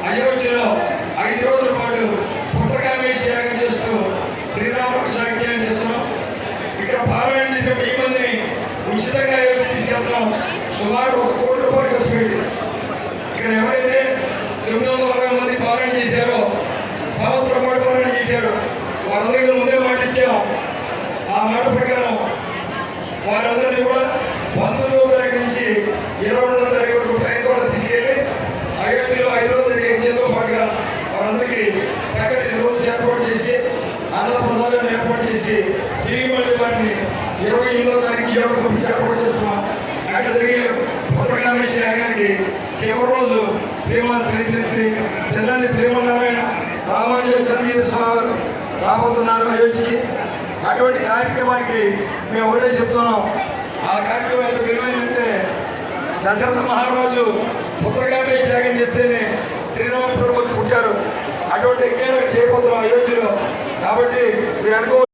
అయోధ్యలో 5 రోజుల పాటు పుత్రకామేశ్వరి యాగం చేస్తూ శ్రీరాముడు సాంఖ్యాన్ని చేస్తున్నాం. ఇక్కడ పారాయణ చేసే 1000 మందిని ఉచితంగా అయోధ్య తీసుకెళ్తున్నాం. సుమారు 1 కోటి రూపాయలు ఖర్చు పెట్టి ఇక్కడ ఎవరైతే 960 మంది పారాయణ చేశారో, సంవత్సరం పాటు పారాయణ చేశారో వారందరికీ ముందే మాట ఇచ్చాం. ఆ మాట ప్రకారం వారందరినీ కూడా 19వ తారీఖు నుంచి 22వ తారీఖు వరకు ట్రైన్ ద్వారా తీసుకెళ్ళి అయోధ్యలో 5 రోజులు యజ్ఞంతో పాటుగా వారందరికీ చక్కటి రోజు ఏర్పాటు చేసి అన్నప్రసాదాన్ని ఏర్పాటు చేసి తిరిగి మళ్ళీ వారిని 28వ తారీఖు ఎవరు పంపించి ఏర్పాటు చేస్తున్నాం. అక్కడ జరిగే పుత్రకామేశ్వరి యాగానికి చివరి రోజు శ్రీమాన్ శ్రీ శ్రీ శ్రీ తెల్లని శ్రీమన్నారాయణ రామానుజ చంద్రజీవి స్వామి వారు రాబోతున్నారు అయోధ్యకి. అటువంటి కార్యక్రమానికి మేము ఒకటే చెప్తున్నాం. ఆ కార్యక్రమం ఎంత విలువైందంటే దశరథ మహారాజు పుత్రకామేశ్వరి యాగం చేస్తేనే శ్రీరామచంద్రమూర్తి పుట్టారు. అటువంటి యజ్ఞాన్ని చేయబోతున్నాం అయోధ్యలో. కాబట్టి మీరు అనుకోవచ్చు